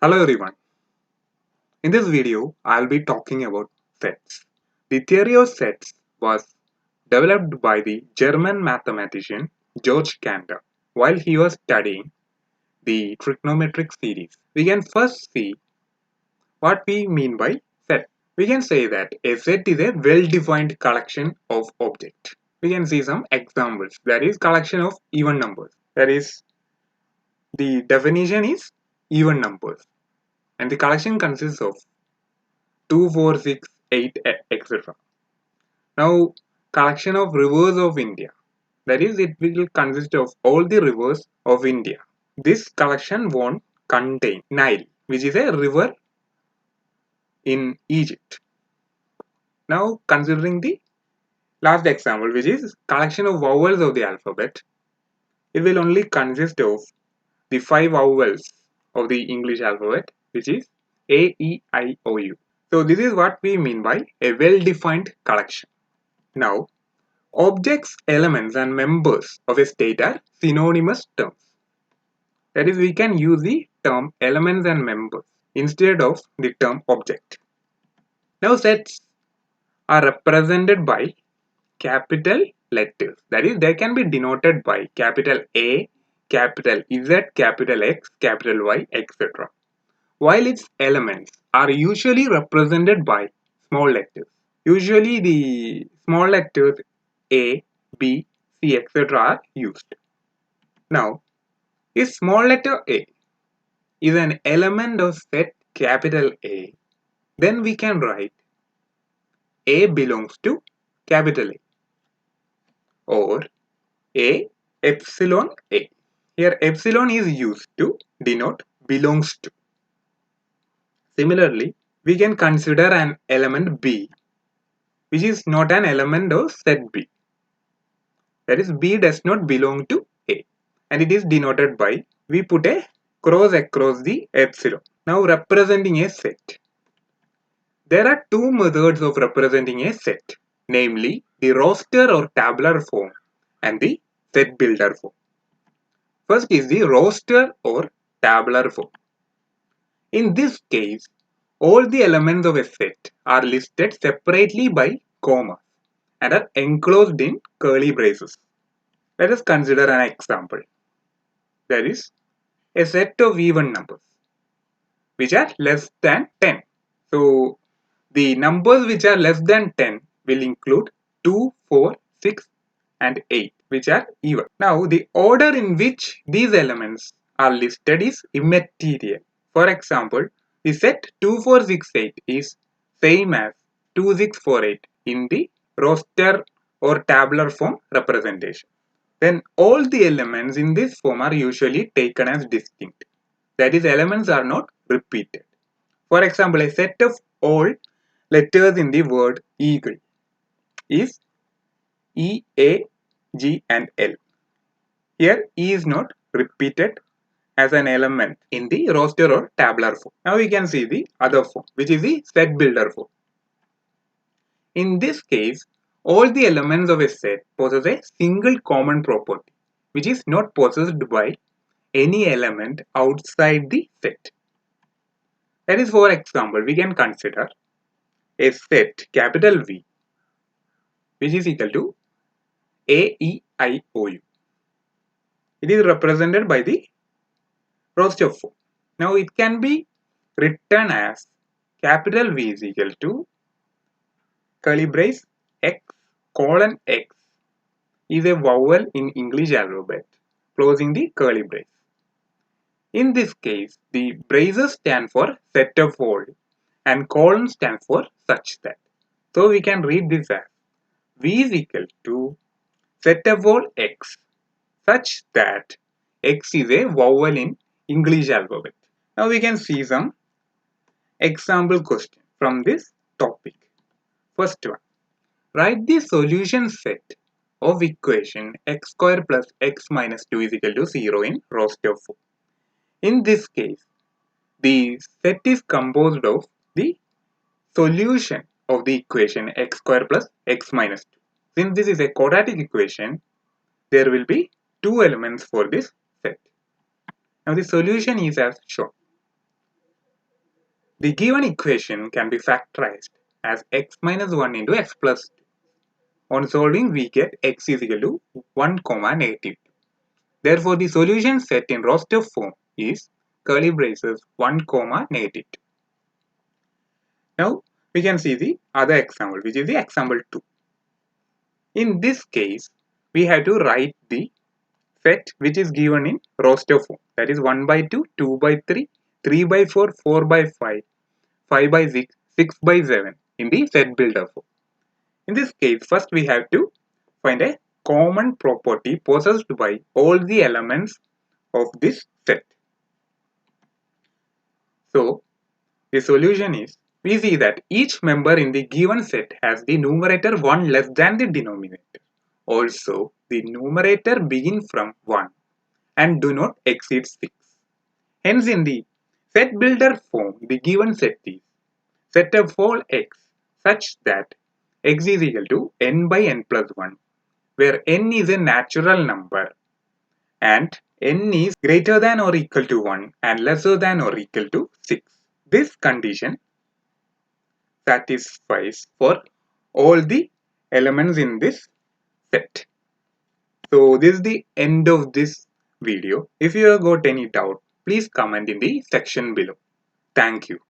Hello everyone. In this video, I'll be talking about sets. The theory of sets was developed by the German mathematician George Cantor while he was studying the trigonometric series. We can first see what we mean by set. We can say that a set is a well-defined collection of objects. We can see some examples. That is collection of even numbers. That is the definition is even numbers. And the collection consists of 2, 4, 6, 8, etc. Now, collection of rivers of India. That is, it will consist of all the rivers of India. This collection won't contain Nile, which is a river in Egypt. Now, considering the last example, which is collection of vowels of the alphabet, it will only consist of the 5 vowels of the English alphabet, which is A, E, I, O, U. So, this is what we mean by a well-defined collection. Now, objects, elements, and members of a state are synonymous terms. That is, we can use the term elements and members instead of the term object. Now, sets are represented by capital letters. That is, they can be denoted by capital A, capital Z, capital X, capital Y, etc. While its elements are usually represented by small letters. Usually, the small letters A, B, C, etc. are used. Now, if small letter A is an element of set capital A, then we can write A belongs to capital A or A epsilon A. Here epsilon is used to denote belongs to. Similarly, we can consider an element B which is not an element of set B. That is, B does not belong to A and it is denoted by, we put a cross across the epsilon. Now representing a set. There are two methods of representing a set, namely the roster or tabular form and the set builder form. First is the roster or tabular form. In this case, all the elements of a set are listed separately by commas and are enclosed in curly braces. Let us consider an example. There is a set of even numbers which are less than 10. So, the numbers which are less than 10 will include 2, 4, 6 and 8 which are even. Now, the order in which these elements are listed is immaterial. For example, the set 2468 is same as 2648 in the roster or tabular form representation. Then all the elements in this form are usually taken as distinct. That is, elements are not repeated. For example, a set of all letters in the word eagle is E, A, G and L. Here E is not repeated as an element in the roster or tabular form. Now we can see the other form, which is the set builder form. In this case, all the elements of a set possess a single common property, which is not possessed by any element outside the set. That is, for example, we can consider a set capital V, which is equal to A, E, I, O, U. It is represented by the roster form. Now it can be written as capital V is equal to curly brace X colon X is a vowel in English alphabet closing the curly brace. In this case, the braces stand for set of all and colon stand for such that. So we can read this as V is equal to set of all X such that X is a vowel in English alphabet. Now we can see some example question from this topic. First one, write the solution set of equation x square plus x minus 2 is equal to 0 in roster form. In this case, the set is composed of the solution of the equation x square plus x minus 2. Since this is a quadratic equation, there will be two elements for this set. Now the solution is as shown. The given equation can be factorized as x minus 1 into x plus 2. On solving, we get x is equal to 1, negative 2. Therefore, the solution set in roster form is curly braces 1, negative 2. Now, we can see the other example, which is the example 2. In this case, we have to write the set which is given in roster form, that is 1 by 2, 2 by 3, 3 by 4, 4 by 5, 5 by 6, 6 by 7 in the set builder form. In this case, first we have to find a common property possessed by all the elements of this set. So, the solution is, we see that each member in the given set has the numerator 1 less than the denominator. Also, the numerator begin from 1 and do not exceed 6. Hence, in the set builder form, the given set is set of all x such that x is equal to n by n plus 1, where n is a natural number and n is greater than or equal to 1 and lesser than or equal to 6. This condition satisfies for all the elements in this set. So this is the end of this video. If you have got any doubt, please comment in the section below. Thank you.